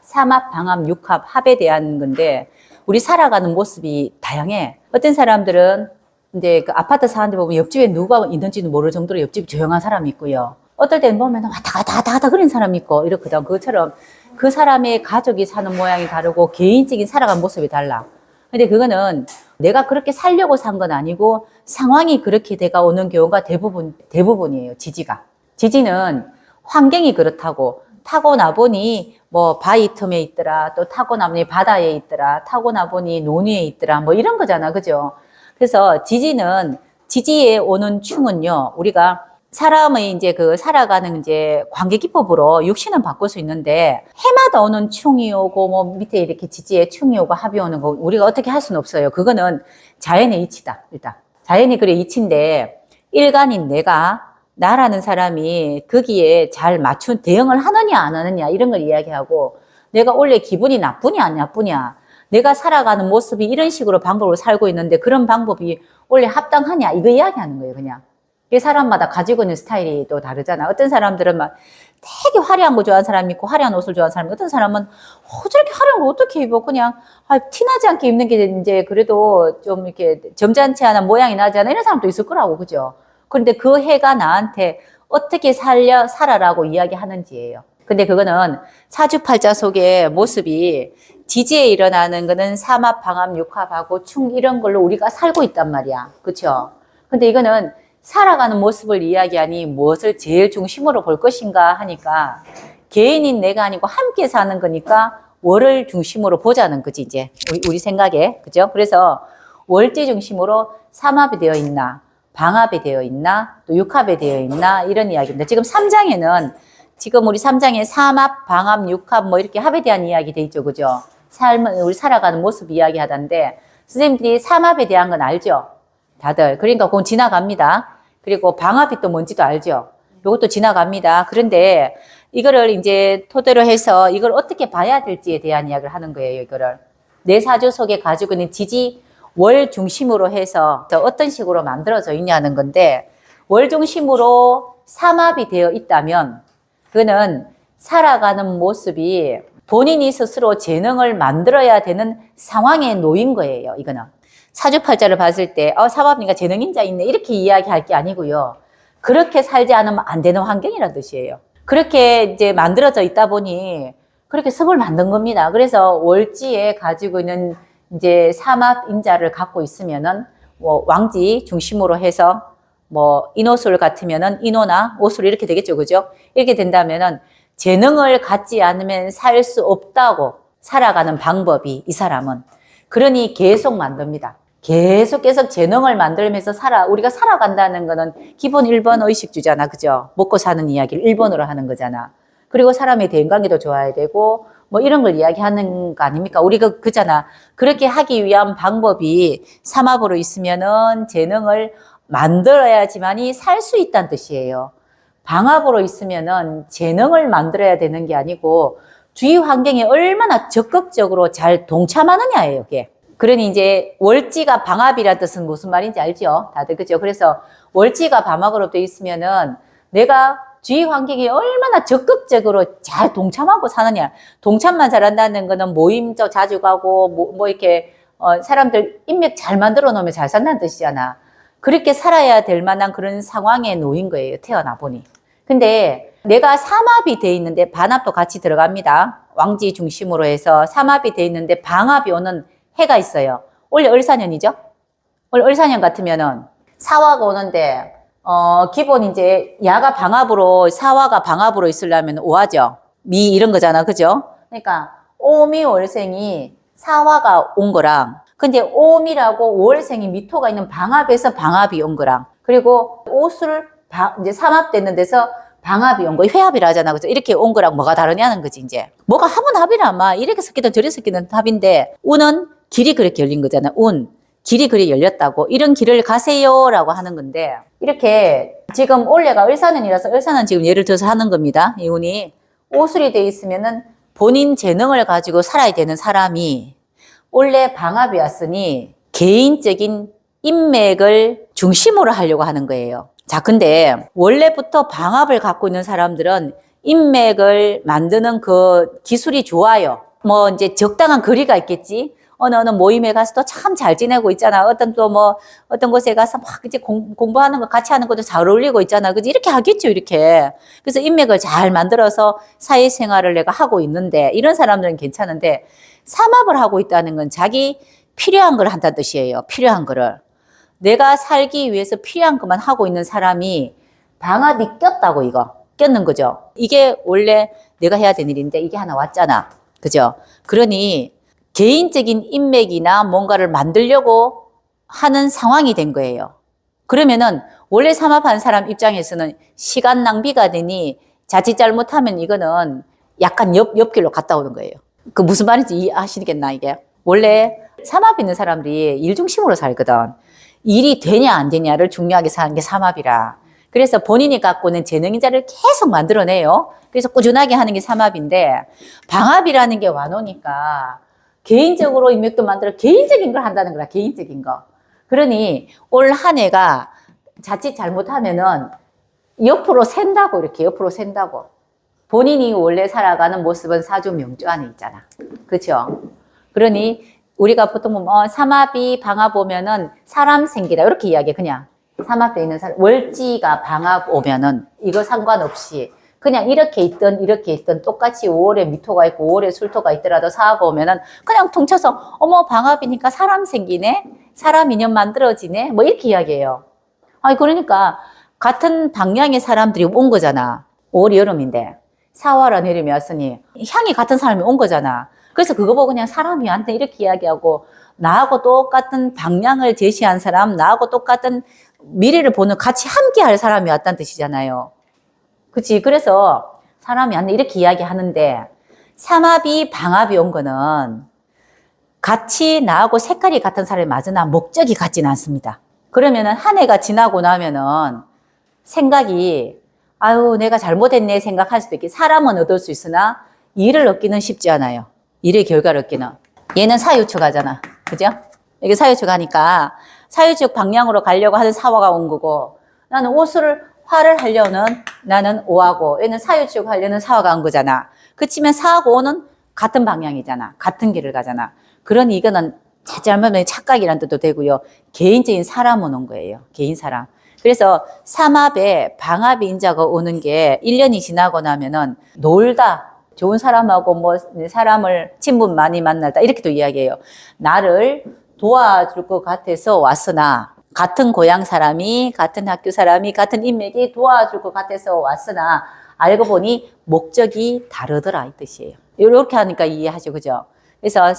삼합, 방합, 육합, 합에 대한 건데 우리 살아가는 모습이 다양해. 어떤 사람들은 이제 그 아파트 사는데 보면 옆집에 누가 있는지도 모를 정도로 옆집이 조용한 사람이 있고요. 어떨 때는 보면 왔다 갔다 그런 사람이 있고 이렇거든. 그것처럼 그 사람의 가족이 사는 모양이 다르고 개인적인 살아가는 모습이 달라. 근데 그거는 내가 그렇게 살려고 산 건 아니고 상황이 그렇게 돼가 오는 경우가 대부분이에요. 지지는 환경이 그렇다고 타고나 보니 뭐 바위 틈에 있더라, 또 타고나 보니 바다에 있더라, 타고나 보니 논 위에 있더라, 뭐 이런 거잖아. 그죠? 그래서 지지에 오는 충은요, 우리가 사람의 이제 그 살아가는 이제 관계 기법으로 육신은 바꿀 수 있는데 해마다 오는 충이 오고 뭐 밑에 이렇게 지지에 충이 오고 합이 오는 거 우리가 어떻게 할 수는 없어요. 그거는 자연의 이치다. 일단 자연이 그래 이치인데 일간인 나라는 사람이 거기에 잘 맞춘 대응을 하느냐 안 하느냐 이런 걸 이야기하고 내가 원래 기분이 나쁘냐 안 나쁘냐 내가 살아가는 모습이 이런 식으로 방법으로 살고 있는데 그런 방법이 원래 합당하냐 이거 이야기하는 거예요. 그냥 이 사람마다 가지고 있는 스타일이 또 다르잖아. 어떤 사람들은 막 되게 화려한 거 좋아하는 사람이 있고 화려한 옷을 좋아하는 사람이 있고 어떤 사람은 저렇게 화려한 걸 어떻게 입어 그냥 티나지 않게 입는 게 이제 그래도 좀 이렇게 점잖지 않아 모양이 나지 않아 이런 사람도 있을 거라고. 그죠? 그런데 그 해가 나한테 어떻게 살아라고 이야기하는지예요. 근데 그거는 사주팔자 속의 모습이 지지에 일어나는 거는 삼합, 방합, 육합하고 충 이런 걸로 우리가 살고 있단 말이야. 그렇죠? 근데 이거는 살아가는 모습을 이야기하니 무엇을 제일 중심으로 볼 것인가 하니까 개인인 내가 아니고 함께 사는 거니까 월을 중심으로 보자는 거지 이제 우리 생각에. 그죠? 그래서 월지 중심으로 삼합이 되어 있나 방합이 되어 있나 또 육합이 되어 있나 이런 이야기입니다. 지금 3장에는 지금 우리 3장에 삼합, 방합, 육합 뭐 이렇게 합에 대한 이야기 돼 있죠. 그죠? 삶은 우리 살아가는 모습 이야기 하던데 선생님들이 삼합에 대한 건 알죠? 다들. 그러니까 그건 지나갑니다. 그리고 방합이 또 뭔지도 알죠? 이것도 지나갑니다. 그런데 이거를 이제 토대로 해서 이걸 어떻게 봐야 될지에 대한 이야기를 하는 거예요. 이거를. 내 사주 속에 가지고 있는 지지 월 중심으로 해서 어떤 식으로 만들어져 있냐는 건데 월 중심으로 삼합이 되어 있다면 그거는 살아가는 모습이 본인이 스스로 재능을 만들어야 되는 상황에 놓인 거예요. 이거는. 사주팔자를 봤을 때 삼합이니까 재능인자 있네 이렇게 이야기할 게 아니고요. 그렇게 살지 않으면 안 되는 환경이라는 뜻이에요. 그렇게 이제 만들어져 있다 보니 그렇게 습을 만든 겁니다. 그래서 월지에 가지고 있는 이제 삼합 인자를 갖고 있으면은 뭐 왕지 중심으로 해서 뭐 인호술 같으면은 인호나 오술 이렇게 되겠죠. 그죠? 이렇게 된다면은 재능을 갖지 않으면 살 수 없다고 살아가는 방법이 이 사람은 그러니 계속 만듭니다. 계속 재능을 만들면서 우리가 살아간다는 거는 기본 1번 의식주잖아. 그죠? 먹고 사는 이야기를 1번으로 하는 거잖아. 그리고 사람의 대인관계도 좋아야 되고 뭐 이런 걸 이야기하는 거 아닙니까? 우리가 그잖아. 그렇게 하기 위한 방법이 삼합으로 있으면은 재능을 만들어야지만이 살 수 있다는 뜻이에요. 방합으로 있으면은 재능을 만들어야 되는 게 아니고 주위 환경에 얼마나 적극적으로 잘 동참하느냐예요, 이게. 그러니 이제 월지가 방합이라는 뜻은 무슨 말인지 알죠? 다들 그죠? 그래서 월지가 방합으로 돼 있으면은 내가 주위 환경에 얼마나 적극적으로 잘 동참하고 사느냐. 동참만 잘한다는 거는 모임도 자주 가고 뭐 이렇게 사람들 인맥 잘 만들어 놓으면 잘 산다는 뜻이잖아. 그렇게 살아야 될 만한 그런 상황에 놓인 거예요. 태어나 보니. 근데 내가 삼합이 돼 있는데 반합도 같이 들어갑니다. 왕지 중심으로 해서 삼합이 돼 있는데 방합이 오는 해가 있어요. 원래 을사년이죠? 원래 을사년 같으면은 사화가 오는데 기본 이제 사화가 방합으로 있으려면 오화죠. 미 이런 거잖아. 그죠? 그러니까 오미 월생이 사화가 온 거랑 근데 오미라고 월생이 미토가 있는 방합에서 방합이 온 거랑 그리고 오술 이제 삼합되는 데서 방합이 온 거, 회합이라 하잖아. 그죠? 이렇게 온 거랑 뭐가 다르냐는 거지, 이제. 뭐가 합은 합이라, 막. 이렇게 섞이든 저렇게 섞이든 합인데, 운은 길이 그렇게 열린 거잖아. 길이 그리 열렸다고. 이런 길을 가세요라고 하는 건데, 이렇게 지금 올해가 을사년이라서 을사년 지금 예를 들어서 하는 겁니다. 이 운이. 오술이 돼 있으면은 본인 재능을 가지고 살아야 되는 사람이 원래 방합이 왔으니 개인적인 인맥을 중심으로 하려고 하는 거예요. 자, 근데 원래부터 방합을 갖고 있는 사람들은 인맥을 만드는 그 기술이 좋아요. 뭐 이제 적당한 거리가 있겠지. 어느 모임에 가서도 참 잘 지내고 있잖아. 어떤 또 뭐 어떤 곳에 가서 막 이제 공부하는 거 같이 하는 것도 잘 어울리고 있잖아. 그지? 이렇게 하겠죠, 이렇게. 그래서 인맥을 잘 만들어서 사회생활을 내가 하고 있는데 이런 사람들은 괜찮은데 삼합을 하고 있다는 건 자기 필요한 걸 한다는 뜻이에요. 필요한 거를. 내가 살기 위해서 필요한 것만 하고 있는 사람이 방합이 꼈다고 이거. 꼈는 거죠. 이게 원래 내가 해야 되는 일인데 이게 하나 왔잖아. 그죠? 그러니 개인적인 인맥이나 뭔가를 만들려고 하는 상황이 된 거예요. 그러면은 원래 삼합하는 사람 입장에서는 시간 낭비가 되니 자칫 잘못하면 이거는 약간 옆길로 갔다 오는 거예요. 그 무슨 말인지 이해하시겠나 이게? 원래 삼합 있는 사람들이 일 중심으로 살거든. 일이 되냐 안 되냐를 중요하게 사는 게 삼합이라. 그래서 본인이 갖고 있는 재능인자를 계속 만들어내요. 그래서 꾸준하게 하는 게 삼합인데 방합이라는 게 와놓으니까 개인적으로 인맥도 만들어 개인적인 걸 한다는 거야. 개인적인 거. 그러니 올 한 해가 자칫 잘못하면은 옆으로 샌다고 이렇게 옆으로 샌다고. 본인이 원래 살아가는 모습은 사주 명주 안에 있잖아. 그렇죠? 그러니 우리가 보통 보면 삼합이 방합 오면은 사람 생기다 이렇게 이야기해. 그냥 삼합돼 있는 사람 월지가 방합 오면은 이거 상관없이 그냥 이렇게 있든 똑같이 5월에 미토가 있고 5월에 술토가 있더라도 사화가 오면은 그냥 퉁쳐서 어머 방합이니까 사람 생기네, 사람 인연 만들어지네, 뭐 이렇게 이야기해요. 아니 그러니까 같은 방향의 사람들이 온 거잖아. 5월이 여름인데 사화라는 여름이 왔으니 향이 같은 사람이 온 거잖아. 그래서 그거 보고 그냥 사람이 왔네 이렇게 이야기하고 나하고 똑같은 방향을 제시한 사람, 나하고 똑같은 미래를 보는 같이 함께 할 사람이 왔다는 뜻이잖아요. 그치? 그래서 사람이 왔네 이렇게 이야기하는데 삼합이 방합이 온 거는 같이 나하고 색깔이 같은 사람이 맞으나 목적이 같지는 않습니다. 그러면은 한 해가 지나고 나면은 생각이 아유 내가 잘못했네 생각할 수도 있겠. 사람은 얻을 수 있으나 일을 얻기는 쉽지 않아요. 일의 결과를 얻기는. 얘는 사유축 하잖아. 그죠? 이게 사유축 하니까 사유축 방향으로 가려고 하는 사화가 온 거고 나는 화를 하려는 나는 오하고 얘는 사유축 하려는 사화가 온 거잖아. 그치만 사하고 오는 같은 방향이잖아. 같은 길을 가잖아. 그러니 이거는 잘못하면 착각이란 뜻도 되고요. 개인적인 사람은 온 거예요. 개인 사람. 그래서 삼합에 방합이 인자가 오는 게 1년이 지나고 나면은 놀다 좋은 사람하고 뭐 사람을 친분 많이 만날다 이렇게도 이야기해요. 나를 도와줄 것 같아서 왔으나 같은 고향 사람이 같은 학교 사람이 같은 인맥이 도와줄 것 같아서 왔으나 알고 보니 목적이 다르더라 이 뜻이에요. 이렇게 하니까 이해하죠. 그죠? 그래서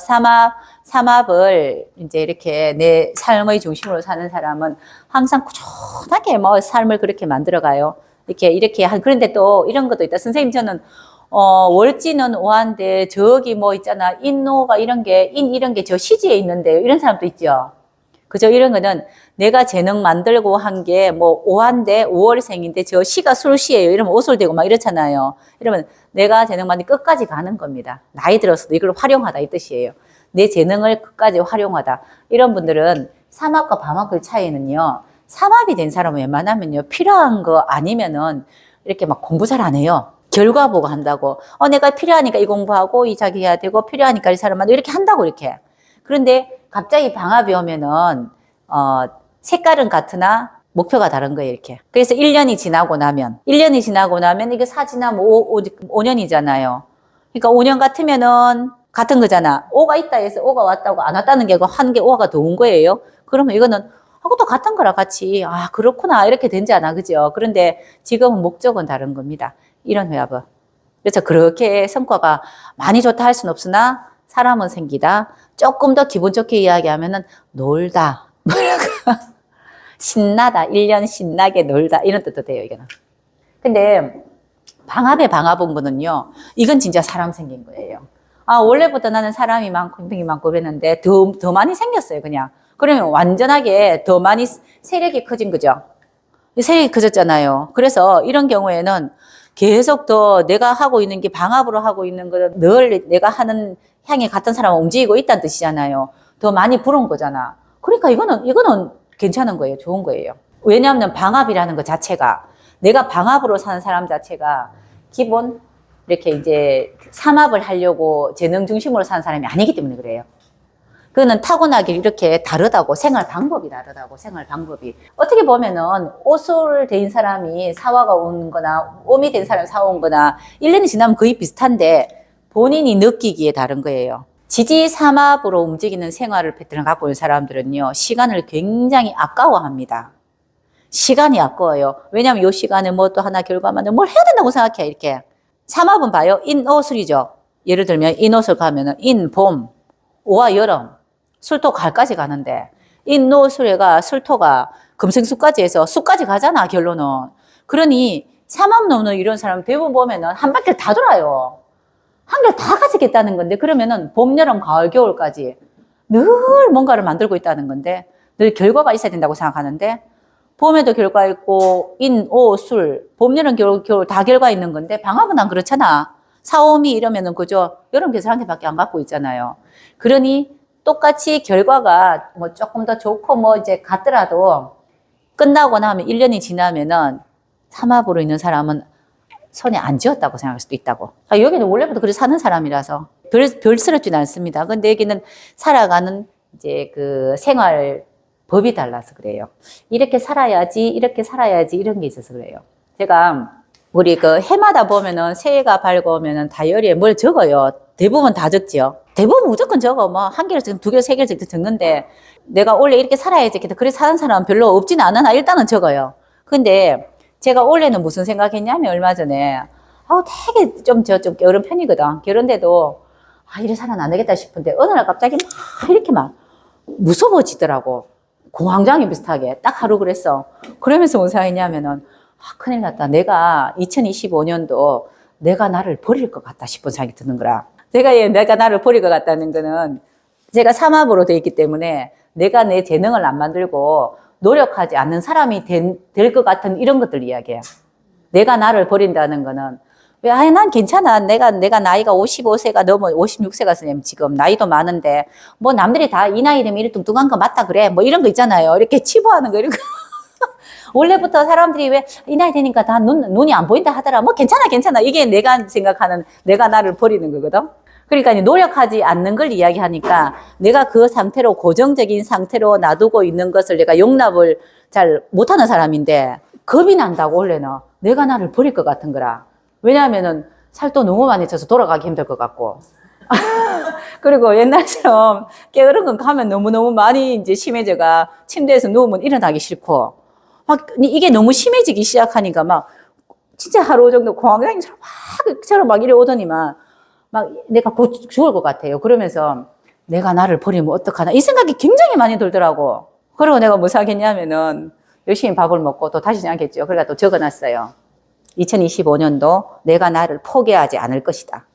삼합을 이제 이렇게 내 삶의 중심으로 사는 사람은 항상 꾸준하게 뭐 삶을 그렇게 만들어가요. 이렇게 그런데 또 이런 것도 있다. 선생님 저는 월지는 오한데 저기 뭐 있잖아. 인노가 이런 게 저 시지에 있는데요. 이런 사람도 있죠. 그죠? 이런 거는 내가 재능 만들고 한 게 뭐 오한데 5월생인데 저 시가 술시예요. 이러면 오술되고 막 이렇잖아요. 이러면 내가 재능 만들 끝까지 가는 겁니다. 나이 들어서도 이걸 활용하다 이 뜻이에요. 내 재능을 끝까지 활용하다. 이런 분들은 삼합과 방합의 차이는요. 삼합이 된 사람은 웬만하면요. 필요한 거 아니면은 이렇게 막 공부 잘 안 해요. 결과 보고 한다고. 내가 필요하니까 이 공부하고 이 자기 해야 되고 필요하니까 이 사람한테 이렇게 한다고 이렇게. 그런데 갑자기 방합이 오면은 색깔은 같으나 목표가 다른 거예요 이렇게. 그래서 1년이 지나고 나면 이게 사지나면 5년이잖아요. 그러니까 5년 같으면은 같은 거잖아. 5가 있다 해서 5가 왔다고 안 왔다는 게 한 개 5가 더 온 거예요. 그러면 이거는 하고도 같은 거랑 같이 그렇구나 이렇게 된잖아. 그죠? 그런데 지금은 목적은 다른 겁니다. 이런 회합은. 그래서 그렇게 성과가 많이 좋다 할 수는 없으나 사람은 생기다. 조금 더 기분 좋게 이야기하면은 놀다. 신나다. 1년 신나게 놀다. 이런 뜻도 돼요, 이거는. 근데 방합에 방합 온 거는요. 이건 진짜 사람 생긴 거예요. 원래부터 나는 사람이 많고 인맥이 많고 그랬는데 더 많이 생겼어요, 그냥. 그러면 완전하게 더 많이 세력이 커진 거죠. 세력이 커졌잖아요. 그래서 이런 경우에는 계속 더 내가 하고 있는 게 방합으로 하고 있는 거는 늘 내가 하는 향이 같은 사람은 움직이고 있다는 뜻이잖아요. 더 많이 불어온 거잖아. 그러니까 이거는 괜찮은 거예요. 좋은 거예요. 왜냐하면 방합이라는 것 자체가 내가 방합으로 사는 사람 자체가 기본 이렇게 이제 삼합을 하려고 재능 중심으로 사는 사람이 아니기 때문에 그래요. 그거는 타고나길 이렇게 다르다고, 생활 방법이 다르다고, 생활 방법이. 어떻게 보면은 오술 된 사람이 사화가 온 거나 오미 된 사람이 사화 온 거나 1년이 지나면 거의 비슷한데 본인이 느끼기에 다른 거예요. 지지삼합으로 움직이는 생활을 패턴을 갖고 있는 사람들은요, 시간을 굉장히 아까워합니다. 시간이 아까워요. 왜냐면 이 시간에 뭐 또 하나 결과만 뭘 해야 된다고 생각해, 이렇게. 삼합은 봐요. 인오술이죠. 예를 들면 인오술 가면은 인봄, 오와 여름, 술토 갈까지 가는데 인노술에가 술토가 금생수까지 해서 수까지 가잖아, 결론은. 그러니 삼합 넘는 이런 사람 대부분 보면은 한 바퀴를 다 돌아요. 한 개를 다 가지겠다는 건데, 그러면은 봄, 여름, 가을, 겨울까지 늘 뭔가를 만들고 있다는 건데, 늘 결과가 있어야 된다고 생각하는데, 봄에도 결과 있고 인, 오, 술, 봄, 여름, 겨울 다 결과 있는 건데 방학은 안 그렇잖아. 사오미 이러면은 그죠? 여름 계절 한 개밖에 안 갖고 있잖아요. 그러니 똑같이 결과가 뭐 조금 더 좋고 뭐 이제 같더라도 끝나고 나면 1년이 지나면은 삼합으로 있는 사람은 손에 안 쥐었다고 생각할 수도 있다고. 여기는 원래부터 그렇게 사는 사람이라서 별스럽지는 않습니다. 근데 여기는 살아가는 이제 그 생활 법이 달라서 그래요. 이렇게 살아야지, 이렇게 살아야지 이런 게 있어서 그래요. 제가 우리 그 해마다 보면은 새해가 밝으면은 다이어리에 뭘 적어요. 대부분 다 적지요. 대부분 무조건 적어. 뭐 한 개를 적든 두 개를 세 개를 적는데 내가 원래 이렇게 살아야지. 그래 사는 사람은 별로 없지는 않으나 일단은 적어요. 근데 제가 원래는 무슨 생각했냐면 얼마 전에 되게 좀 게으른 편이거든. 게으른데도 이래 살아는 안 되겠다 싶은데 어느 날 갑자기 막 이렇게 막 무서워지더라고. 공황장애 비슷하게 딱 하루 그랬어. 그러면서 뭔 생각했냐면은 큰일 났다. 내가 2025년도 내가 나를 버릴 것 같다 싶은 생각이 드는 거라. 내가 나를 버릴 것 같다는 거는 제가 삼합으로 되어 있기 때문에 내가 내 재능을 안 만들고 노력하지 않는 사람이 될 것 같은 이런 것들 이야기야. 내가 나를 버린다는 거는 난 괜찮아. 내가 나이가 55세가 넘어 56세가 지금 나이도 많은데 뭐 남들이 다 이 나이 되면 이리 뚱뚱한 거 맞다 그래. 뭐 이런 거 있잖아요. 이렇게 치부하는 거 이런 거. 원래부터 사람들이 왜 이 나이 되니까 다 눈이 안 보인다 하더라. 뭐 괜찮아. 이게 내가 생각하는 내가 나를 버리는 거거든. 그러니까 노력하지 않는 걸 이야기하니까 내가 그 상태로 고정적인 상태로 놔두고 있는 것을 내가 용납을 잘 못하는 사람인데 겁이 난다고 원래는 내가 나를 버릴 것 같은 거라. 왜냐하면은 살도 너무 많이 쪄서 돌아가기 힘들 것 같고. 그리고 옛날처럼 게으른 건 가면 너무너무 많이 이제 심해져가 침대에서 누우면 일어나기 싫고 막 이게 너무 심해지기 시작하니까 막 진짜 하루 정도 공황장애처럼 막 이래 오더니만 막 내가 곧 죽을 것 같아요. 그러면서 내가 나를 버리면 어떡하나 이 생각이 굉장히 많이 들더라고. 그리고 내가 뭐 하겠냐면은 열심히 밥을 먹고 또 다시 생각했죠. 그러니까 또 적어놨어요. 2025년도 내가 나를 포기하지 않을 것이다.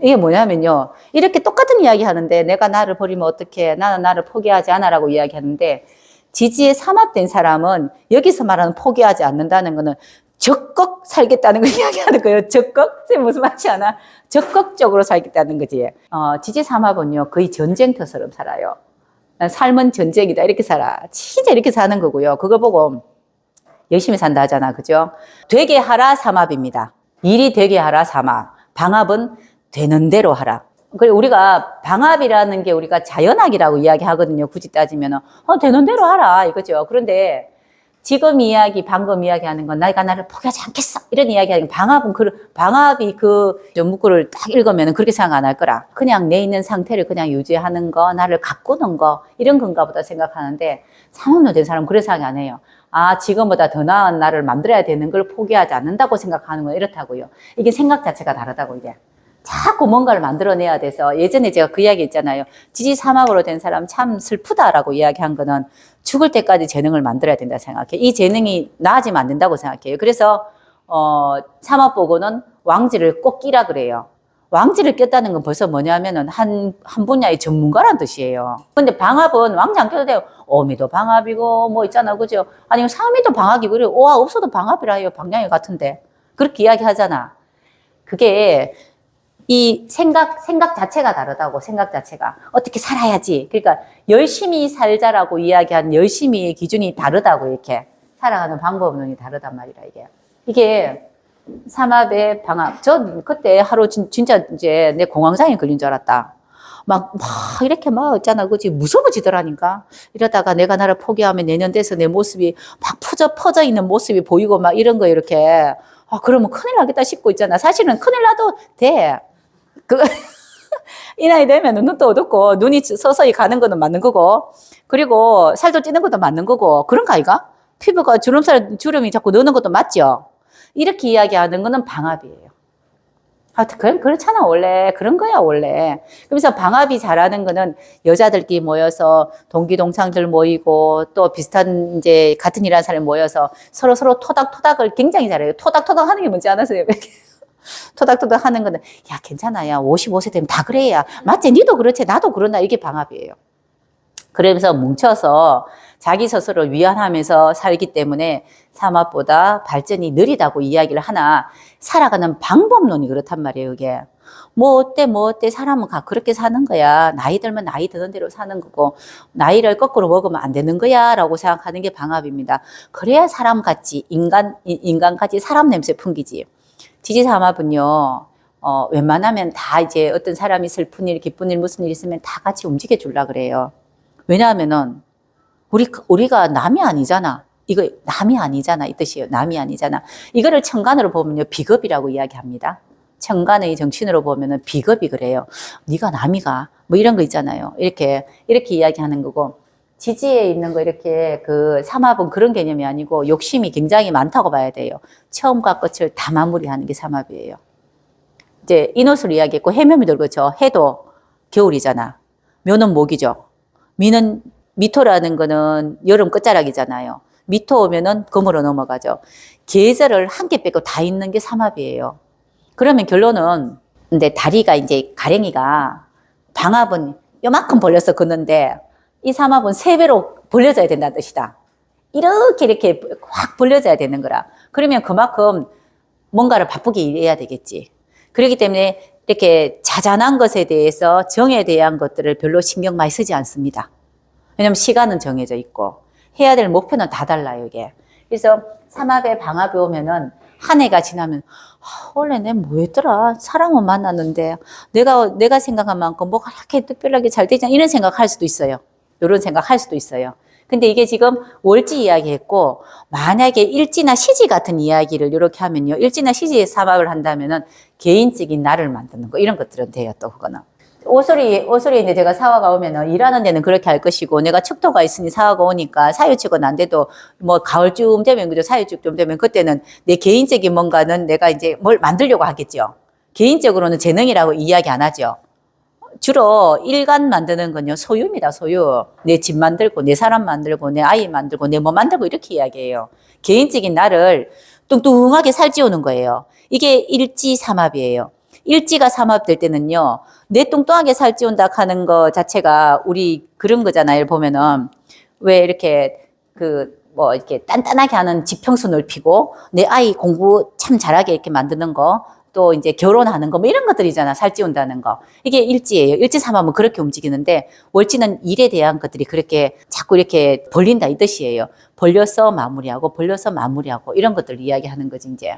이게 뭐냐면요. 이렇게 똑같은 이야기 하는데 내가 나를 버리면 어떡해. 나는 나를 포기하지 않아라고 이야기하는데 지지에 삼합된 사람은 여기서 말하는 포기하지 않는다는 거는 적극 살겠다는 걸 이야기하는 거예요. 적극? 무슨 말인지 아나? 적극적으로 살겠다는 거지. 지지 삼합은요. 거의 전쟁터처럼 살아요. 삶은 전쟁이다. 이렇게 살아. 진짜 이렇게 사는 거고요. 그걸 보고 열심히 산다 하잖아. 그죠? 되게 하라 삼합입니다. 일이 되게 하라 삼합. 방합은 되는 대로 하라. 그리고 우리가 방합이라는 게 우리가 자연학이라고 이야기하거든요. 굳이 따지면은 되는 대로 하라 이거죠. 그런데 지금 이야기, 방금 이야기하는 건 내가 나를 포기하지 않겠어 이런 이야기하는 방합이 그 문구를 딱 읽으면 그렇게 생각 안 할 거라. 그냥 내 있는 상태를 그냥 유지하는 거, 나를 가꾸는 거 이런 건가 보다 생각하는데 삼합로 된 사람은 그런 생각 안 해요. 지금보다 더 나은 나를 만들어야 되는 걸 포기하지 않는다고 생각하는 건 이렇다고요. 이게 생각 자체가 다르다고 이게. 자꾸 뭔가를 만들어내야 돼서 예전에 제가 그 이야기 있잖아요. 지지사막으로 된 사람 참 슬프다라고 이야기한 거는 죽을 때까지 재능을 만들어야 된다 생각해요. 이 재능이 나아지면 안 된다고 생각해요. 그래서 사막 보고는 왕지를 꼭 끼라 그래요. 왕지를 꼈다는 건 벌써 뭐냐면은 한 분야의 전문가란 뜻이에요. 근데 방합은 왕지 안 껴도 돼요. 어미도 방합이고 뭐 있잖아, 그죠? 아니면 상미도 방합이고 그래. 오와 없어도 방합이라 해요. 방향이 같은데 그렇게 이야기하잖아. 그게 이 생각 자체가 다르다고, 생각 자체가. 어떻게 살아야지. 그러니까 열심히 살자라고 이야기한 열심히의 기준이 다르다고, 이렇게. 살아가는 방법론이 다르단 말이라, 이게. 이게 삼합의 방합. 저 그때 하루 진짜 이제 내 공황장애 걸린 줄 알았다. 막 이렇게 막 있잖아. 그지 무서워지더라니까. 이러다가 내가 나를 포기하면 내년 돼서 내 모습이 막 퍼져 있는 모습이 보이고 막 이런 거 이렇게. 그러면 큰일 나겠다 싶고 있잖아. 사실은 큰일 나도 돼. 이 나이 되면 눈도 어둡고 눈이 서서히 가는 거는 맞는 거고 그리고 살도 찌는 것도 맞는 거고 그런 거 아이가? 피부가 주름이 자꾸 느는 것도 맞죠? 이렇게 이야기하는 거는 방합이에요. 그렇잖아, 원래. 그런 거야, 원래. 그래서 방합이 잘하는 거는 여자들끼리 모여서 동기동창들 모이고 또 비슷한 이제 같은 일 하는 사람이 모여서 서로 토닥토닥을 굉장히 잘해요. 토닥토닥 하는 게 뭔지 아세요? 토닥토닥 하는 거는 야, 괜찮아. 야, 55세 되면 다 그래야. 맞지? 니도 그렇지. 나도 그런다. 이게 방합이에요. 그러면서 뭉쳐서 자기 스스로 위안하면서 살기 때문에 삼합보다 발전이 느리다고 이야기를 하나 살아가는 방법론이 그렇단 말이에요, 이게. 뭐 어때, 사람은 그렇게 사는 거야. 나이 들면 나이 드는 대로 사는 거고, 나이를 거꾸로 먹으면 안 되는 거야, 라고 생각하는 게 방합입니다. 그래야 사람같이, 인간같이 사람 냄새 풍기지. 지지삼합은요, 웬만하면 다 이제 어떤 사람이 슬픈 일, 기쁜 일, 무슨 일 있으면 다 같이 움직여 주려 그래요. 왜냐하면은, 우리가 남이 아니잖아. 이거 남이 아니잖아. 이 뜻이에요. 남이 아니잖아. 이거를 천간으로 보면요. 비겁이라고 이야기합니다. 천간의 정신으로 보면은 비겁이 그래요. 네가 남이가 뭐 이런 거 있잖아요. 이렇게 이야기하는 거고 지지에 있는 거 이렇게 그 삼합은 그런 개념이 아니고 욕심이 굉장히 많다고 봐야 돼요. 처음과 끝을 다 마무리하는 게 삼합이에요. 이제 인옷을 이야기했고 해묘미 들고죠. 해도 겨울이잖아. 묘는 목이죠. 미토라는 거는 여름 끝자락이잖아요. 미토 오면은 금으로 넘어가죠. 계절을 한 개 빼고 다 있는 게 삼합이에요. 그러면 결론은, 근데 다리가 이제 가랭이가 방합은 요만큼 벌려서 걷는데 이 삼합은 3배로 벌려져야 된다는 뜻이다. 이렇게 확 벌려져야 되는 거라. 그러면 그만큼 뭔가를 바쁘게 일해야 되겠지. 그렇기 때문에 이렇게 자잘한 것에 대해서 정에 대한 것들을 별로 신경 많이 쓰지 않습니다. 왜냐면 시간은 정해져 있고 해야 될 목표는 다 달라요, 이게. 그래서 삼합에 방합이 오면은 한 해가 지나면 원래 내가 뭐 했더라? 사람은 만났는데 내가 생각한 만큼 뭐가 이렇게 특별하게 잘 되지 않나 이런 생각할 수도 있어요. 이런 생각할 수도 있어요. 근데 이게 지금 월지 이야기했고 만약에 일지나 시지 같은 이야기를 이렇게 하면요. 일지나 시지에 삼합을 한다면은 개인적인 나를 만드는 거 이런 것들은 돼요. 또 그거는. 옷소리 이제 제가 사화가 오면은 일하는 데는 그렇게 할 것이고 내가 축토가 있으니 사화가 오니까 사유축은 안 돼도 뭐 가을쯤 되면 그죠 사유축쯤 되면 그때는 내 개인적인 뭔가는 내가 이제 뭘 만들려고 하겠죠. 개인적으로는 재능이라고 이야기 안 하죠. 주로 일간 만드는 건요 소유입니다. 소유. 내 집 만들고 내 사람 만들고 내 아이 만들고 내 뭐 만들고 이렇게 이야기해요. 개인적인 나를 뚱뚱하게 살찌우는 거예요. 이게 일지삼합이에요. 일지가 삼합될 때는요. 내 뚱뚱하게 살찌운다 하는 거 자체가 우리 그런 거잖아요. 보면은 왜 이렇게 뭐 이렇게 단단하게 하는 지평수 넓히고 내 아이 공부 참 잘하게 이렇게 만드는 거 또 이제 결혼하는 거 뭐 이런 것들이잖아. 살찌운다는 거. 이게 일지예요. 일지삼합은 그렇게 움직이는데 월지는 일에 대한 것들이 그렇게 자꾸 이렇게 벌린다 이 뜻이에요. 벌려서 마무리하고 이런 것들 이야기하는 거지 이제.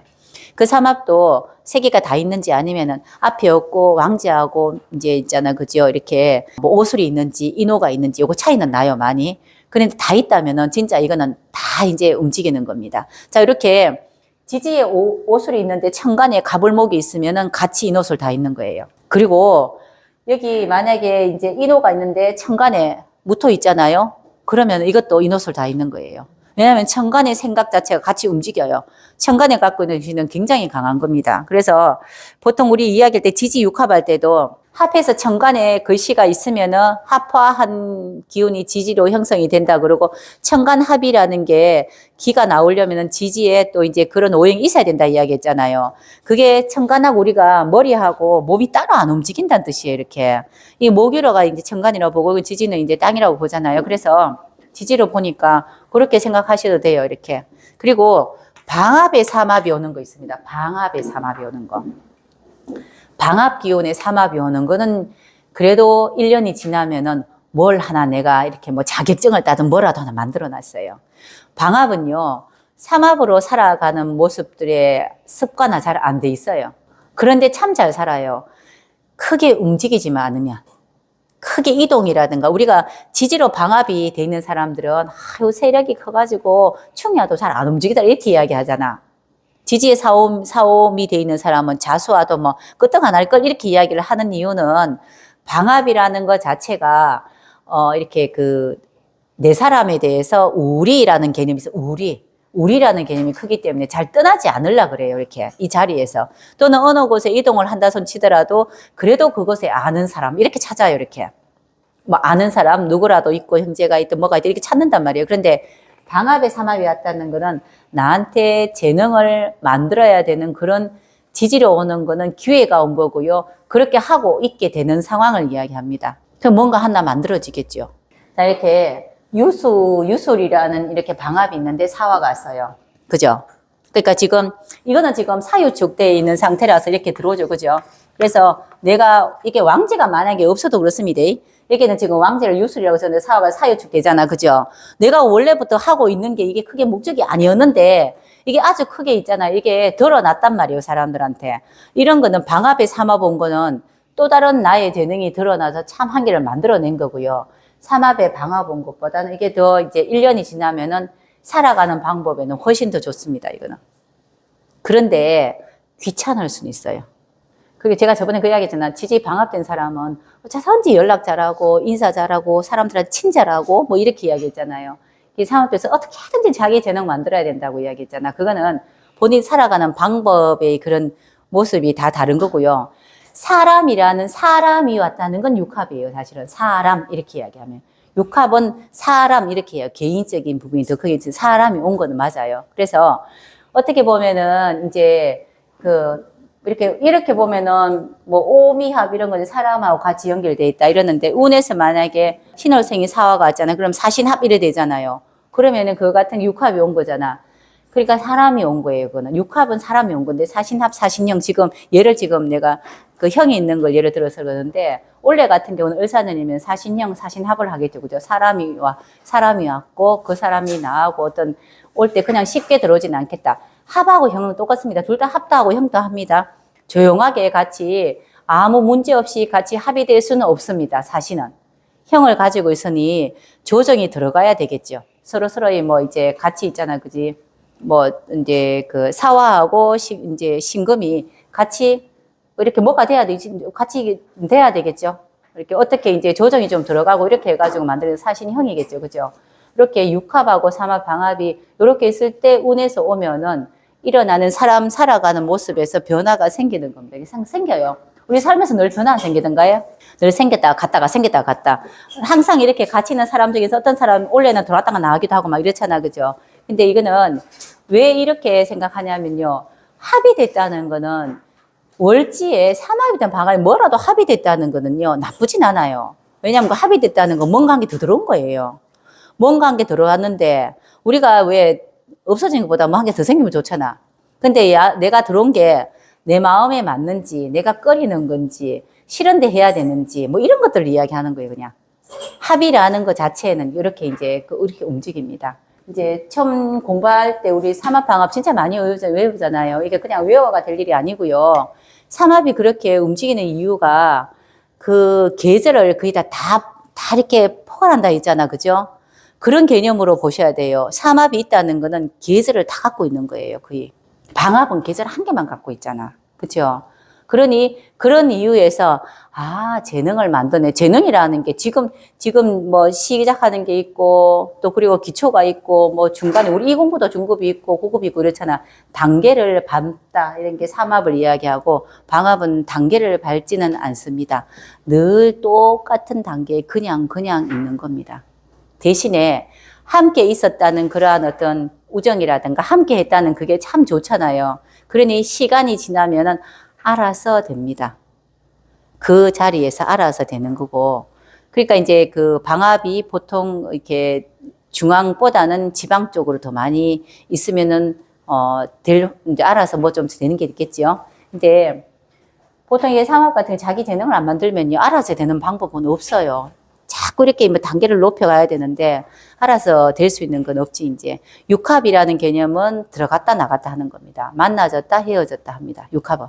그 삼합도 3개가 다 있는지 아니면은 앞에 없고 왕지하고 이제 있잖아. 그죠? 이렇게 뭐 오술이 있는지 인호가 있는지 요거 차이는 나요, 많이. 그런데 다 있다면은 진짜 이거는 다 이제 움직이는 겁니다. 자, 이렇게 지지에 오술이 있는데 천간에 가불목이 있으면은 같이 인호술 다 있는 거예요. 그리고 여기 만약에 이제 인호가 있는데 천간에 무토 있잖아요. 그러면 이것도 인호술 다 있는 거예요. 왜냐하면 천간의 생각 자체가 같이 움직여요. 천간에 갖고 있는 귀는 굉장히 강한 겁니다. 그래서 보통 우리 이야기할 때 지지 육합할 때도 합해서 천간에 글씨가 있으면은 합화한 기운이 지지로 형성이 된다 그러고 천간합이라는 게 기가 나오려면은 지지에 또 이제 그런 오행이 있어야 된다 이야기했잖아요. 그게 천간하고 우리가 머리하고 몸이 따로 안 움직인다는 뜻이에요. 이렇게 이 목유로가 이제 천간이라고 보고 지지는 이제 땅이라고 보잖아요. 그래서 지지로 보니까 그렇게 생각하셔도 돼요. 이렇게. 그리고 방합의 삼합이 오는 거 있습니다. 방합의 삼합이 오는 거. 방합 기운의 삼합이 오는 거는 그래도 1년이 지나면은 뭘 하나 내가 이렇게 뭐 자격증을 따든 뭐라도 하나 만들어 놨어요. 방합은요, 삼합으로 살아가는 모습들의 습관화 잘 안 돼 있어요. 그런데 참 잘 살아요. 크게 움직이지만 않으면. 크게 이동이라든가 우리가 지지로 방합이 돼 있는 사람들은 요 세력이 커가지고 충야도 잘 안 움직이다 이렇게 이야기하잖아. 지지에 사옴이 돼 있는 사람은 자수와도 뭐 끄떡 안 할 걸 이렇게 이야기를 하는 이유는 방합이라는 것 자체가 이렇게 내 사람에 대해서 우리라는 개념이 있어. 우리라는 개념이 크기 때문에 잘 떠나지 않으려 그래요. 이렇게 이 자리에서 또는 어느 곳에 이동을 한다 손 치더라도 그래도 그곳에 아는 사람 이렇게 찾아요. 이렇게 뭐 아는 사람 누구라도 있고 형제가 있든 뭐가 있든 이렇게 찾는단 말이에요. 그런데 방합의 삼합이 왔다는 거는 나한테 재능을 만들어야 되는 그런 지지로 오는 거는 기회가 온 거고요. 그렇게 하고 있게 되는 상황을 이야기합니다. 그럼 뭔가 하나 만들어지겠죠. 자, 이렇게 유술이라는 이렇게 방합이 있는데 사화가 왔어요. 그죠? 그러니까 이거는 지금 사유축되어 있는 상태라서 이렇게 들어오죠. 그죠? 그래서 내가, 이게 왕제가 만약에 없어도 그렇습니다. 여기는 지금 왕제를 유술이라고 했는데 사화가 사유축되잖아. 그죠? 내가 원래부터 하고 있는 게 이게 크게 목적이 아니었는데 이게 아주 크게 있잖아. 이게 드러났단 말이에요. 사람들한테. 이런 거는 방합에 삼아본 거는 또 다른 나의 재능이 드러나서 참 한계를 만들어낸 거고요. 삼합에 방합 온 것보다는 이게 더 이제 1년이 지나면은 살아가는 방법에는 훨씬 더 좋습니다, 이거는. 그런데 귀찮을 수는 있어요. 그게 제가 저번에 그 이야기 했잖아. 지지 방합된 사람은 어차피 연락 잘하고, 인사 잘하고, 사람들한테 친절하고, 뭐 이렇게 이야기 했잖아요. 이 삼합돼서 어떻게든지 자기 재능 만들어야 된다고 이야기 했잖아. 그거는 본인 살아가는 방법의 그런 모습이 다 다른 거고요. 사람이 왔다는 건 육합이에요. 사실은 사람 이렇게 이야기하면 육합은 사람 이렇게 해요. 개인적인 부분이 더 크게 사람이 온 거는 맞아요. 그래서 어떻게 보면은 이제 이렇게 보면은 뭐 오미합 이런 거는 사람하고 같이 연결돼 있다 이러는데 운에서 만약에 신월생이 사화가 왔잖아요. 그럼 사신합 이래 되잖아요. 그러면은 그거 같은 육합이 온 거잖아. 그러니까 사람이 온 거예요. 그거는 육합은 사람이 온 건데 사신합, 사신형 지금 내가 그 형이 있는 걸 예를 들어서 그러는데 올해 같은 경우는 을사년이면 사신형, 사신합을 하겠죠. 그죠? 사람이 왔고 그 사람이 나하고 올 때 그냥 쉽게 들어오진 않겠다. 합하고 형은 똑같습니다. 둘 다 합도 하고 형도 합니다. 조용하게 같이 아무 문제 없이 같이 합이 될 수는 없습니다. 사신은. 형을 가지고 있으니 조정이 들어가야 되겠죠. 서로서로의 뭐 이제 같이 있잖아. 그지? 뭐 이제 사화하고 이제 신금이 같이 이렇게 뭐가 돼야 되지? 같이 돼야 되겠죠. 이렇게 어떻게 이제 조정이 좀 들어가고 이렇게 해가지고 만드는 사신형이겠죠. 그죠? 이렇게 육합하고 삼합, 방합이 이렇게 있을 때 운에서 오면은 일어나는 사람 살아가는 모습에서 변화가 생기는 겁니다. 생겨요. 우리 삶에서 늘 변화가 생기던가요? 늘 생겼다가 갔다가 생겼다가 갔다. 항상 이렇게 같이 있는 사람 중에서 어떤 사람 올해는 들어왔다가 나가기도 하고 막 이렇잖아. 그죠? 근데 이거는 왜 이렇게 생각하냐면요. 합이 됐다는 거는 월지에 삼합이든 방합이 뭐라도 합이 됐다는 거는요. 나쁘진 않아요. 왜냐하면 그 합이 됐다는 건 뭔가 한 게 더 들어온 거예요. 뭔가 한 게 들어왔는데 우리가 왜 없어진 것보다 뭐 한 게 더 생기면 좋잖아. 근데 내가 들어온 게 내 마음에 맞는지 내가 꺼리는 건지 싫은데 해야 되는지 뭐 이런 것들을 이야기하는 거예요. 그냥 합이라는 것 자체는 이렇게 이제 이렇게 움직입니다. 이제 처음 공부할 때 우리 삼합방합 진짜 많이 외우잖아요. 이게 그냥 외워가 될 일이 아니고요. 삼합이 그렇게 움직이는 이유가 그 계절을 거의 다 이렇게 포괄한다 있잖아. 그죠? 그런 개념으로 보셔야 돼요. 삼합이 있다는 거는 계절을 다 갖고 있는 거예요. 거의. 방합은 계절 한 개만 갖고 있잖아. 그죠? 그러니 그런 이유에서 재능을 만드네. 재능이라는 게 지금 뭐 시작하는 게 있고 또 그리고 기초가 있고 뭐 중간에 우리 이공부도 중급이 있고 고급이 있고 이렇잖아. 단계를 밟다 이런 게 삼합을 이야기하고 방합은 단계를 밟지는 않습니다. 늘 똑같은 단계에 그냥 있는 겁니다. 대신에 함께 있었다는 그러한 어떤 우정이라든가 함께 했다는 그게 참 좋잖아요. 그러니 시간이 지나면은 알아서 됩니다. 그 자리에서 알아서 되는 거고. 그러니까 이제 그 방합이 보통 이렇게 중앙보다는 지방 쪽으로 더 많이 있으면은, 이제 알아서 뭐 좀 되는 게 있겠죠. 근데 보통 이게 삼합 같은 게 자기 재능을 안 만들면요. 알아서 되는 방법은 없어요. 자꾸 이렇게 뭐 단계를 높여가야 되는데 알아서 될 수 있는 건 없지 이제. 육합이라는 개념은 들어갔다 나갔다 하는 겁니다. 만나졌다 헤어졌다 합니다. 육합은.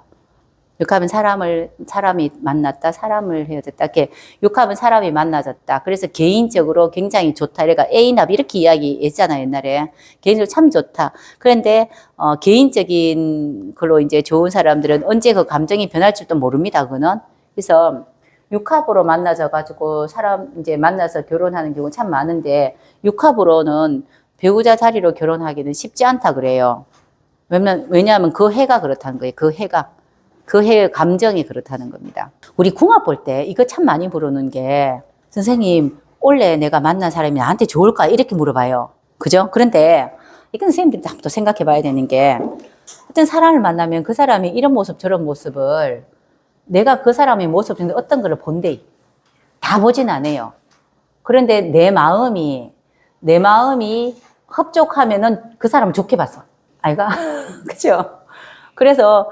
육합은 사람이 만났다, 사람을 헤어졌다. 이렇게 육합은 사람이 만나졌다. 그래서 개인적으로 굉장히 좋다. 그러니까 A납 이렇게 이야기했잖아요, 옛날에. 개인적으로 참 좋다. 그런데 개인적인 걸로 이제 좋은 사람들은 언제 그 감정이 변할 줄도 모릅니다, 그거는. 그래서 육합으로 만나져 가지고 사람 이제 만나서 결혼하는 경우 참 많은데 육합으로는 배우자 자리로 결혼하기는 쉽지 않다 그래요. 왜냐하면 그 해가 그렇다는 거예요. 그 해가. 그 해의 감정이 그렇다는 겁니다. 우리 궁합 볼 때 이거 참 많이 부르는 게 선생님 원래 내가 만난 사람이 나한테 좋을까 이렇게 물어봐요. 그죠? 그런데 이건 선생님들이 또 생각해 봐야 되는 게 어떤 사람을 만나면 그 사람이 이런 모습 저런 모습을 내가 그 사람의 모습 중에 어떤 거를 본대 다 보진 않아요. 그런데 내 마음이 흡족하면은 그 사람을 좋게 봤어. 아이가? 그죠? 그래서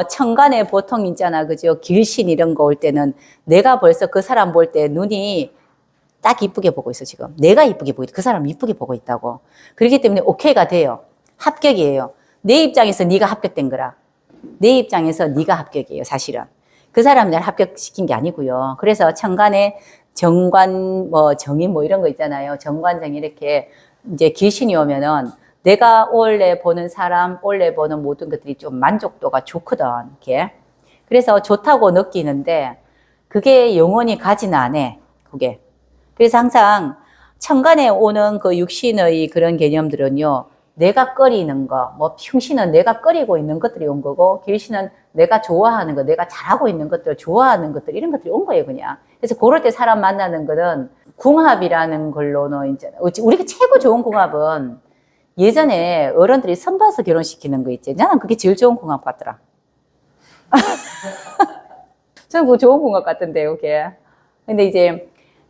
천간에 보통 있잖아, 그죠? 길신 이런 거 올 때는 내가 벌써 그 사람 볼 때 눈이 딱 이쁘게 보고 있어, 지금. 내가 이쁘게 보고 있다. 그 사람 이쁘게 보고 있다고. 그렇기 때문에 오케이가 돼요. 합격이에요. 내 입장에서 네가 합격된 거라. 내 입장에서 네가 합격이에요, 사실은. 그 사람 날 합격시킨 게 아니고요. 그래서 천간에 정관, 정인 이런 거 있잖아요. 정관정 이렇게 이제 길신이 오면은 내가 원래 보는 사람, 원래 보는 모든 것들이 좀 만족도가 좋거든, 이렇게. 그래서 좋다고 느끼는데, 그게 영원히 가지는 않아, 그게. 그래서 항상 천간에 오는 그 육신의 그런 개념들은요, 내가 꺼리는 거, 평신은 내가 꺼리고 있는 것들이 온 거고, 길신은 내가 좋아하는 거, 내가 잘하고 있는 것들, 좋아하는 것들, 이런 것들이 온 거예요, 그냥. 그래서 그럴 때 사람 만나는 거는 궁합이라는 걸로는 이제, 우리가 최고 좋은 궁합은 예전에 어른들이 선봐서 결혼시키는 거 있지. 나는 그게 제일 좋은 궁합 같더라. 저는 그거 좋은 궁합 같던데요, 그게. 근데 이제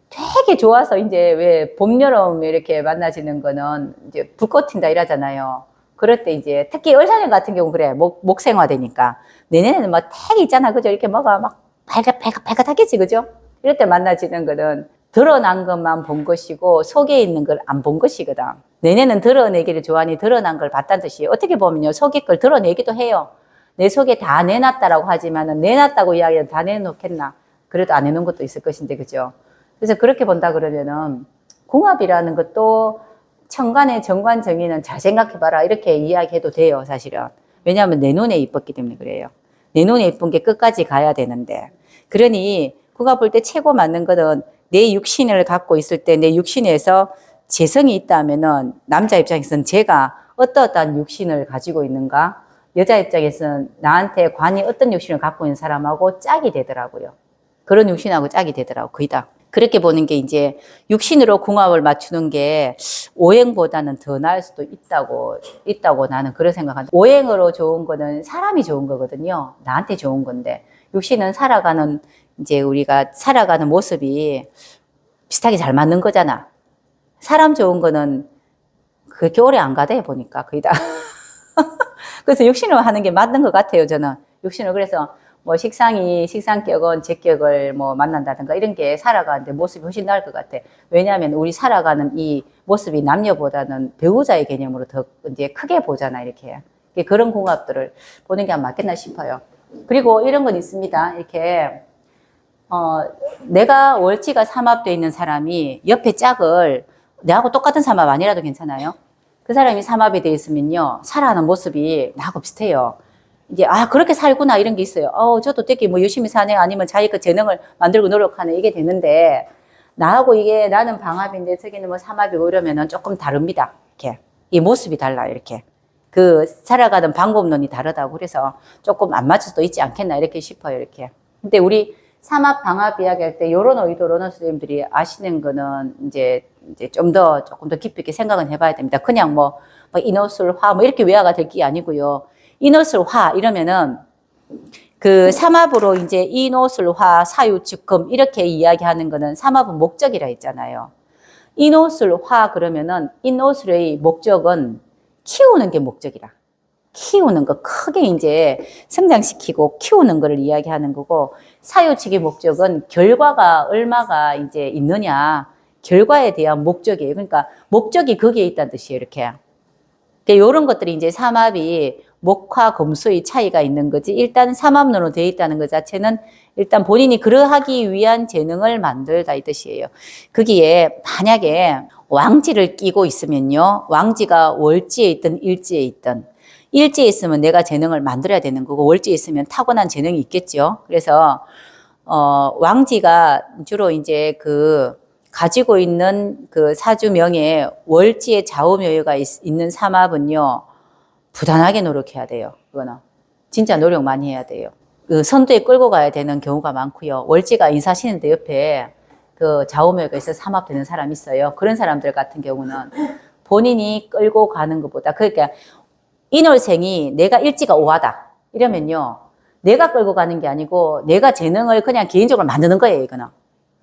되게 좋아서 이제 왜 봄, 여름 이렇게 만나지는 거는 이제 불꽃 튄다 이러잖아요. 그럴 때 이제 특히 을사년 같은 경우 그래. 목생화 되니까. 내년에는 막 되게 있잖아. 그죠? 이렇게 뭐가 막 발긋하겠지. 그죠? 이럴 때 만나지는 거는 드러난 것만 본 것이고 속에 있는 걸 안 본 것이거든. 내내는 드러내기를 좋아하니 드러난 걸 봤다는 뜻이에요. 어떻게 보면요. 속의 걸 드러내기도 해요. 내 속에 다 내놨다라고 하지만은 내놨다고 이야기는 다 내놓겠나. 그래도 안 내놓은 것도 있을 것인데, 그죠? 그래서 그렇게 본다 그러면은 궁합이라는 것도 천간의 정관 정의는 잘 생각해봐라. 이렇게 이야기해도 돼요, 사실은. 왜냐하면 내 눈에 이뻤기 때문에 그래요. 내 눈에 이쁜 게 끝까지 가야 되는데. 그러니 궁합 볼 때 최고 맞는 거는 내 육신을 갖고 있을 때 내 육신에서 재성이 있다면은 남자 입장에서는 제가 어떠한 육신을 가지고 있는가, 여자 입장에서는 나한테 관이 어떤 육신을 갖고 있는 사람하고 짝이 되더라고요. 그런 육신하고 짝이 되더라고, 거의 다. 그렇게 보는 게 이제 육신으로 궁합을 맞추는 게 오행보다는 더 나을 수도 있다고 나는 그런 생각합니다. 오행으로 좋은 거는 사람이 좋은 거거든요. 나한테 좋은 건데. 육신은 이제 우리가 살아가는 모습이 비슷하게 잘 맞는 거잖아. 사람 좋은 거는 그렇게 오래 안 가대, 보니까, 거의 다. 그래서 육신으로 하는 게 맞는 것 같아요, 저는. 육신으로. 그래서 식상격은 제격을 만난다든가 이런 게 살아가는데 모습이 훨씬 나을 것 같아. 왜냐하면 우리 살아가는 이 모습이 남녀보다는 배우자의 개념으로 더 이제 크게 보잖아, 이렇게. 그런 궁합들을 보는 게 맞겠나 싶어요. 그리고 이런 건 있습니다. 이렇게, 내가 월지가 삼합되어 있는 사람이 옆에 짝을 내하고 똑같은 삼합 아니라도 괜찮아요. 그 사람이 삼합이 되어 있으면요, 살아가는 모습이 나하고 비슷해요. 이제, 그렇게 살구나, 이런 게 있어요. 저도 되게 열심히 사네, 아니면 자기 그 재능을 만들고 노력하네, 이게 되는데, 나하고 나는 방합인데, 저기는 삼합이고 이러면은 조금 다릅니다. 이렇게. 이 모습이 달라, 이렇게. 살아가는 방법론이 다르다고. 그래서 조금 안 맞을 수도 있지 않겠나, 이렇게 싶어요, 이렇게. 근데 우리 삼합, 방합 이야기할 때, 요런 의도로 선생님들이 아시는 거는 이제 조금 더 깊이 있게 생각은 해봐야 됩니다. 그냥 인호술, 화, 이렇게 외화가 될 게 아니고요. 인호술, 화, 이러면은, 삼합으로 이제 인호술, 화, 사유, 즉금, 이렇게 이야기하는 거는 삼합은 목적이라 했잖아요. 인호술, 화, 그러면은, 인호술의 목적은 키우는 게 목적이라. 키우는 거, 크게 이제 성장시키고 키우는 거를 이야기하는 거고, 사유치기 목적은 결과가 얼마가 이제 있느냐, 결과에 대한 목적이에요. 그러니까 목적이 거기에 있다는 뜻이에요, 이렇게. 이런 것들이 이제 삼합이 목화, 금수의 차이가 있는 거지. 일단 삼합론으로 되어 있다는 것 자체는 일단 본인이 그러하기 위한 재능을 만들다 이 뜻이에요. 거기에 만약에 왕지를 끼고 있으면요. 왕지가 월지에 있든 일지에 있든 일지에 있으면 내가 재능을 만들어야 되는 거고 월지에 있으면 타고난 재능이 있겠죠. 그래서 왕지가 주로 이제 가지고 있는 그 사주명에 월지의 좌우묘유가 있는 삼합은요, 부단하게 노력해야 돼요. 그거는. 진짜 노력 많이 해야 돼요. 그 선두에 끌고 가야 되는 경우가 많고요. 월지가 인사시는데 옆에 그 좌우묘유가 있어서 삼합되는 사람이 있어요. 그런 사람들 같은 경우는 본인이 끌고 가는 것보다, 그러니까 인월생이 내가 일지가 오하다. 이러면요, 내가 끌고 가는 게 아니고 내가 재능을 그냥 개인적으로 만드는 거예요, 이거는.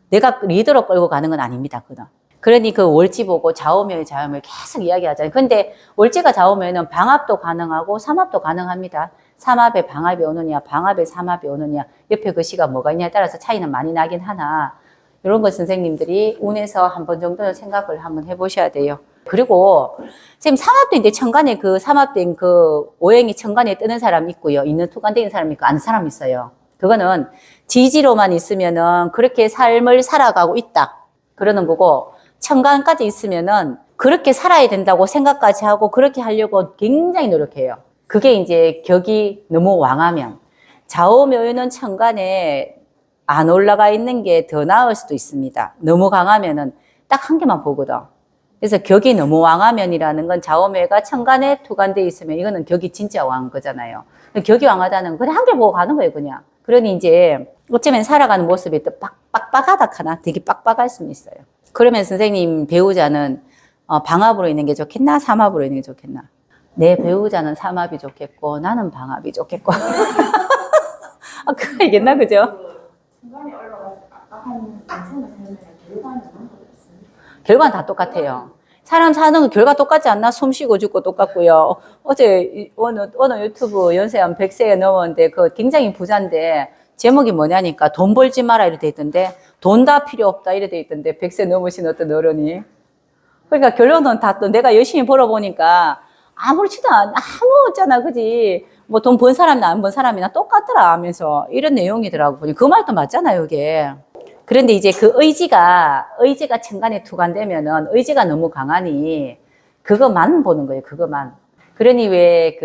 내가 리더로 끌고 가는 건 아닙니다, 그거는. 그러니 그 월지 보고 좌우묘 계속 이야기하잖아요. 근데 월지가 좌우묘는 방합도 가능하고 삼합도 가능합니다. 삼합에 방합이 오느냐, 방합에 삼합이 오느냐, 옆에 그 시가 뭐가 있냐에 따라서 차이는 많이 나긴 하나, 이런 거 선생님들이 운에서 한 번 정도는 생각을 한번 해보셔야 돼요. 그리고 지금 삼합된 천간에 그 삼합된 그 오행이 천간에 뜨는 사람 있고요. 있는 투간되는 사람 있고 안 사람 있어요. 그거는 지지로만 있으면은 그렇게 삶을 살아가고 있다. 그러는 거고, 천간까지 있으면은 그렇게 살아야 된다고 생각까지 하고 그렇게 하려고 굉장히 노력해요. 그게 이제 격이 너무 왕하면. 좌우묘유는 천간에 안 올라가 있는 게 더 나을 수도 있습니다. 너무 강하면은 딱 한 개만 보거든. 그래서 격이 너무 왕하면이라는 건 좌우묘유가 천간에 투간돼 있으면 이거는 격이 진짜 왕한 거잖아요. 격이 왕하다는 건 그냥 한 개 보고 가는 거예요, 그냥. 그러니 이제 어쩌면 살아가는 모습이 또 빡빡하다 하나 되게 빡빡할 수는 있어요. 그러면 선생님 배우자는 방합으로 있는 게 좋겠나 삼합으로 있는 게 좋겠나? 내 배우자는 삼합이 좋겠고 나는 방합이 좋겠고. 그거 얘기했나 그죠? 중간에 올라가서 한 인생을 살면 결과는 결과는 다 똑같아요. 사람 사는 거 결과 똑같지 않나? 숨 쉬고 죽고 똑같고요. 어제 어느 유튜브 연세 한 100세 넘었는데 그 굉장히 부자인데 제목이 뭐냐니까 돈 벌지 마라 이래 돼 있던데 돈 다 필요 없다 이래 돼 있던데 100세 넘으신 어떤 어른이. 그러니까 결론은 다 또 내가 열심히 벌어보니까 아무렇지도 않아. 아무 없잖아. 그지? 뭐 돈 번 사람이나 안 번 사람이나 똑같더라 하면서 이런 내용이더라고. 그 말도 맞잖아요, 이게. 그런데 이제 그 의지가 천간에 투간되면은 의지가 너무 강하니 그것만 보는 거예요, 그것만. 그러니 왜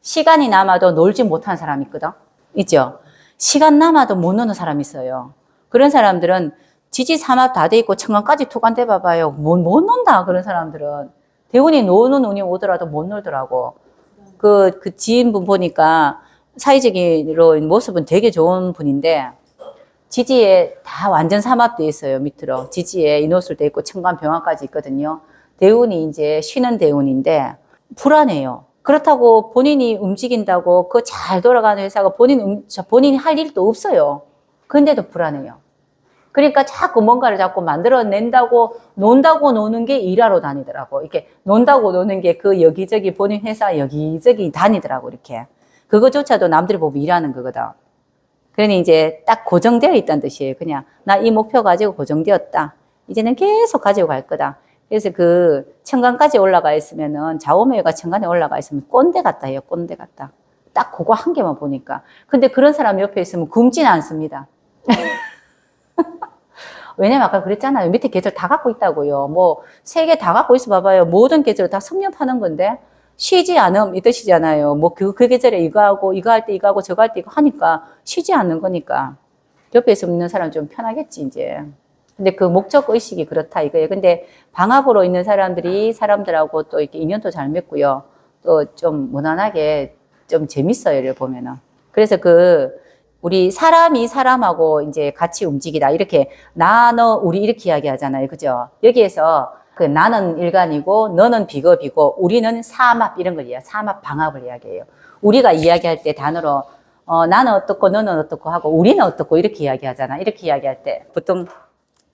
시간이 남아도 놀지 못하는 사람이 있거든? 있죠? 시간 남아도 못 노는 사람이 있어요. 그런 사람들은 지지삼합 다 돼 있고 천간까지 투간돼 봐봐요. 못 논다, 그런 사람들은. 대운이 노는 운이 오더라도 못 놀더라고. 그 지인분 보니까 사회적인 모습은 되게 좋은 분인데 지지에 다 완전 삼합되어 있어요, 밑으로. 지지에 인호술 돼 있고 천간 병화까지 있거든요. 대운이 이제 쉬는 대운인데 불안해요. 그렇다고 본인이 움직인다고 그 잘 돌아가는 회사가 본인이 할 일도 없어요. 근데도 불안해요. 그러니까 자꾸 뭔가를 자꾸 만들어낸다고, 논다고 노는 게 일하러 다니더라고. 이렇게 논다고 노는 게 그 여기저기 본인 회사 여기저기 다니더라고, 이렇게. 그거조차도 남들이 보면 일하는 거거든. 그러니 이제 딱 고정되어 있다는 뜻이에요. 그냥 나 이 목표 가지고 고정되었다. 이제는 계속 가지고 갈 거다. 그래서 천간까지 올라가 있으면은 좌우묘가 천간에 올라가 있으면 꼰대 같다 해요. 꼰대 같다. 딱 그거 한 개만 보니까. 근데 그런 사람 옆에 있으면 굶지는 않습니다. 왜냐면 아까 그랬잖아요. 밑에 계절 다 갖고 있다고요. 뭐 3개 다 갖고 있어 봐봐요. 모든 계절을 다 섭렵하는 건데 쉬지 않음 이 뜻이잖아요. 뭐 그 계절에 이거 하고 이거 할 때 이거 하고 저거 할 때 이거 하니까 쉬지 않는 거니까 옆에 있는 사람 좀 편하겠지 이제. 근데 그 목적 의식이 그렇다 이거예요. 근데 방합으로 있는 사람들이 사람들하고 또 이렇게 인연도 잘 맺고요. 또 좀 무난하게 좀 재밌어요. 이를 보면은. 그래서 우리 사람이 사람하고 이제 같이 움직이다. 이렇게 나, 너, 우리 이렇게 이야기하잖아요. 그죠? 여기에서 나는 일간이고 너는 비겁이고 우리는 삼합 이런 걸 삼합 방합을 이야기해요. 우리가 이야기할 때 단어로 나는 어떻고 너는 어떻고 하고 우리는 어떻고 이렇게 이야기하잖아. 이렇게 이야기할 때 보통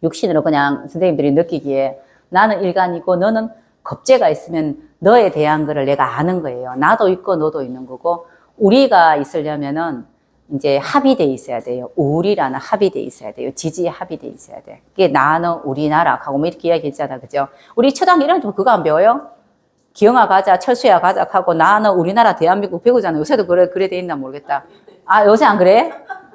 육신으로 그냥 선생님들이 느끼기에 나는 일간이고 너는 겁재가 있으면 너에 대한 거를 내가 아는 거예요. 나도 있고 너도 있는 거고, 우리가 있으려면은 이제 합의돼 있어야 돼요. 우리라는 합의돼 있어야 돼요. 지지에 합의돼 있어야 돼. 그게 나는 우리나라 하고 뭐 이렇게 이야기했잖아, 그죠? 우리 초등학교 1학년 때 그거 안 배워요? 기영아 가자, 철수야 가자 하고 나는 우리나라 대한민국 배우잖아. 요새도 그래 돼 있나 모르겠다. 아, 요새 안 그래?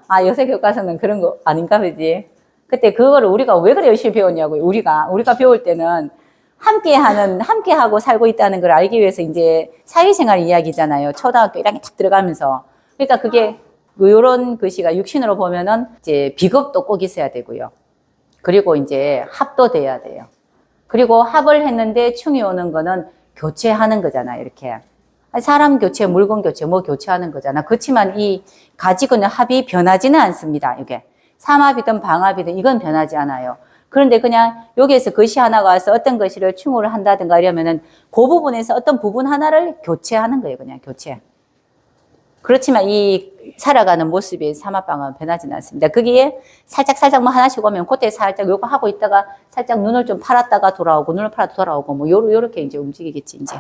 아, 요새 교과서는 그런 거 아닌가 보지. 그때 그거를 우리가 왜 그래 열심히 배웠냐고요. 우리가 배울 때는 함께 하고 살고 있다는 걸 알기 위해서 이제 사회생활 이야기잖아요. 초등학교 1학년 딱 들어가면서. 그러니까 그게 요런 글씨가 육신으로 보면은 이제 비겁도 꼭 있어야 되고요. 그리고 이제 합도 돼야 돼요. 그리고 합을 했는데 충이 오는 거는 교체하는 거잖아요. 이렇게. 사람 교체, 물건 교체, 뭐 교체하는 거잖아. 그렇지만 이 가지고 있는 합이 변하지는 않습니다. 이게. 삼합이든 방합이든 이건 변하지 않아요. 그런데 그냥 여기에서 글씨 하나가 와서 어떤 글씨를 충우를 한다든가 이러면은 그 부분에서 어떤 부분 하나를 교체하는 거예요. 그냥 교체. 그렇지만 이 살아가는 모습이 삼합방은 변하지는 않습니다. 거기에 살짝 뭐 하나씩 오면 그때 살짝 요거 하고 있다가 살짝 눈을 좀 팔았다가 돌아오고 눈을 팔았다 돌아오고 뭐 요렇게 이제 움직이겠지, 이제.